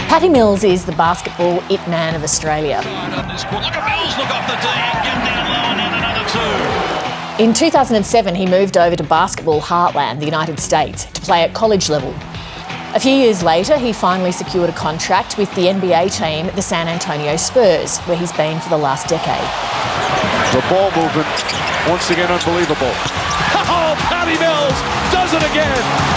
Paddy Mills is the basketball it man of Australia. In 2007, he moved over to basketball heartland, the United States, to play at college level. A few years later, he finally secured a contract with the NBA team, the San Antonio Spurs, where he's been for the last decade. The ball movement, once again, unbelievable. Oh, Paddy Mills does it again!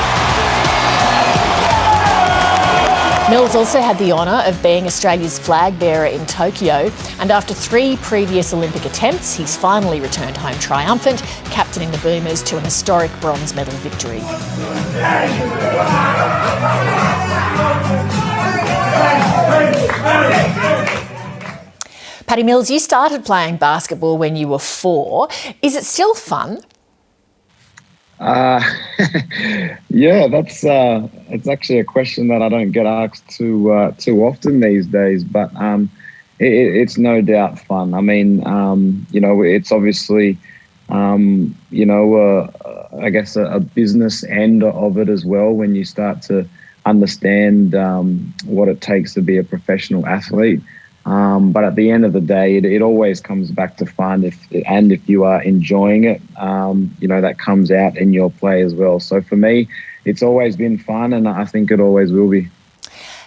Mills also had the honour of being Australia's flag bearer in Tokyo, and after 3 previous Olympic attempts, he's finally returned home triumphant, captaining the Boomers to an historic bronze medal victory. Paddy Mills, you started playing basketball when you were 4. Is it still fun? Yeah, that's it's actually a question that I don't get asked too often these days, but it's no doubt fun. I mean, it's obviously I guess a business end of it as well when you start to understand what it takes to be a professional athlete. But at the end of the day, it always comes back to fun. If you are enjoying it, that comes out in your play as well. So for me, it's always been fun, and I think it always will be.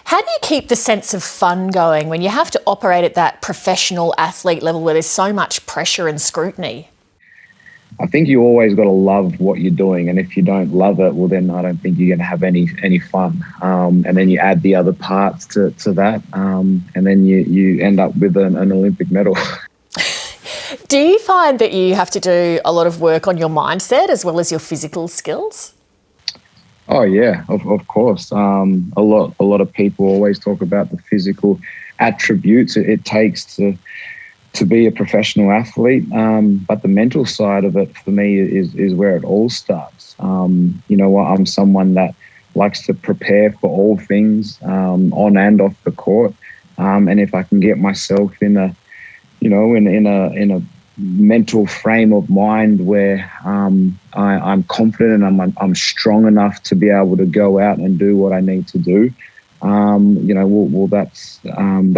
How do you keep the sense of fun going when you have to operate at that professional athlete level where there's so much pressure and scrutiny? I think you always got to love what you're doing, and if you don't love it, well, then I don't think you're going to have any fun. And then you add the other parts to that, and then you end up with an Olympic medal. Do you find that you have to do a lot of work on your mindset as well as your physical skills? Oh yeah, of course. A lot of people always talk about the physical attributes it takes to be a professional athlete, but the mental side of it for me is where it all starts. I'm someone that likes to prepare for all things on and off the court, and if I can get myself in a mental frame of mind where I'm confident and I'm strong enough to be able to go out and do what I need to do.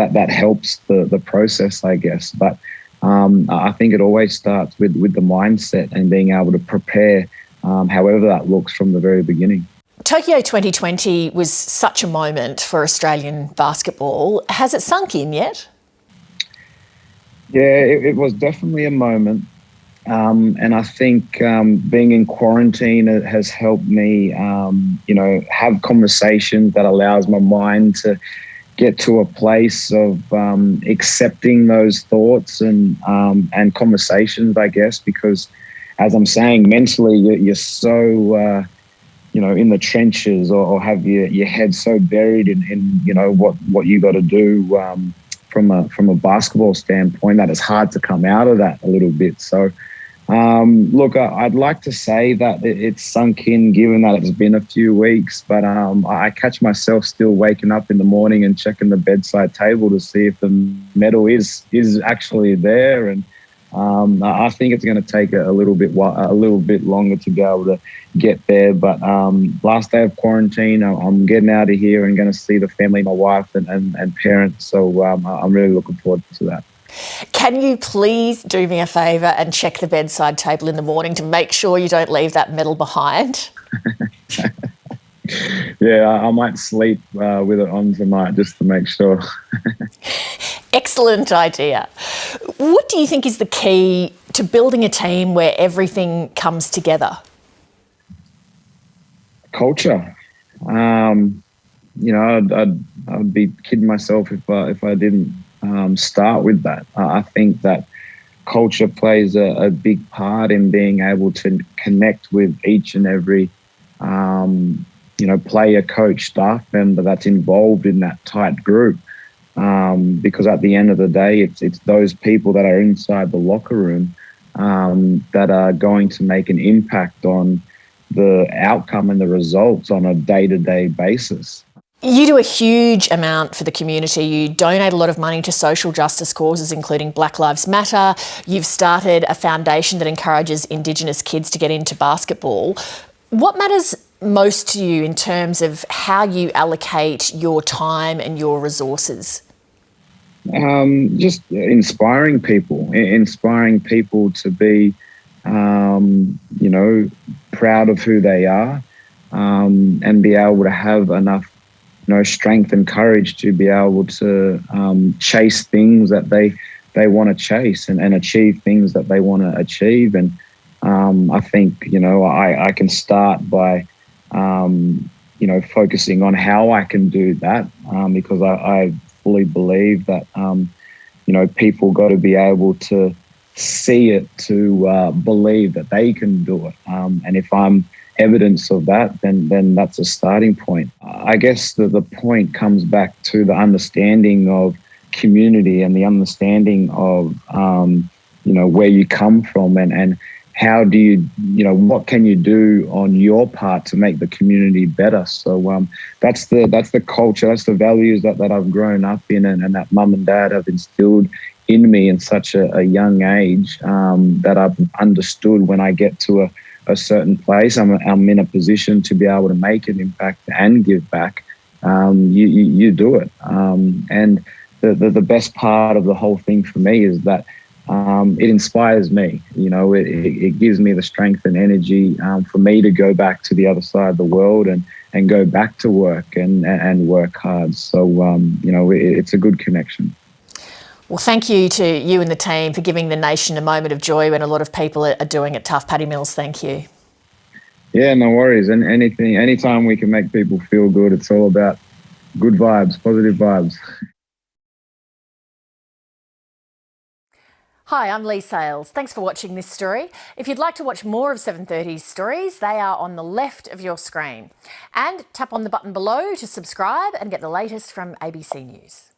That helps the process, I guess. But I think it always starts with the mindset and being able to prepare, however that looks from the very beginning. Tokyo 2020 was such a moment for Australian basketball. Has it sunk in yet? Yeah, it was definitely a moment. And I think being in quarantine has helped me, have conversations that allows my mind to get to a place of accepting those thoughts and conversations, I guess, because as I'm saying, mentally you're so, in the trenches or have your head so buried in what you got to do from a basketball standpoint that it's hard to come out of that a little bit. So, look, I'd like to say that it's sunk in, given that it's been a few weeks, but I catch myself still waking up in the morning and checking the bedside table to see if the medal is actually there, and I think it's going to take a little bit longer to be able to get there. But last day of quarantine, I'm getting out of here and going to see the family, my wife and parents. So I'm really looking forward to that. Can you please do me a favour and check the bedside table in the morning to make sure you don't leave that medal behind? Yeah, I might sleep with it on tonight just to make sure. Excellent idea. What do you think is the key to building a team where everything comes together? Culture. I'd be kidding myself if I didn't start with that. I think that culture plays a big part in being able to connect with each and every player, coach, staff member that's involved in that tight group. Because at the end of the day, it's those people that are inside the locker room that are going to make an impact on the outcome and the results on a day-to-day basis. You do a huge amount for the community. You donate a lot of money to social justice causes, including Black Lives Matter. You've started a foundation that encourages Indigenous kids to get into basketball. What matters most to you in terms of how you allocate your time and your resources? Just inspiring people to be, proud of who they are, and be able to have enough, strength and courage to be able to chase things that they want to chase, and achieve things that they want to achieve. And I think, I can start by, focusing on how I can do that, because I fully believe that, people got to be able to see it to believe that they can do it. And if I'm evidence of that, then that's a starting point. I guess the point comes back to the understanding of community and the understanding of, where you come from, and how do you, what can you do on your part to make the community better? So that's the culture, that's the values that I've grown up in, and that mum and dad have instilled in me in such a young age, that I've understood when I get to a certain place, I'm in a position to be able to make an impact and give back. You do it. And the best part of the whole thing for me is that it inspires me. It gives me the strength and energy for me to go back to the other side of the world and go back to work and work hard. So, it's a good connection. Well, thank you to you and the team for giving the nation a moment of joy when a lot of people are doing it tough. Paddy Mills, thank you. Yeah, no worries. And anytime we can make people feel good, it's all about good vibes, positive vibes. Hi, I'm Lee Sales. Thanks for watching this story. If you'd like to watch more of 730's stories, they are on the left of your screen. And tap on the button below to subscribe and get the latest from ABC News.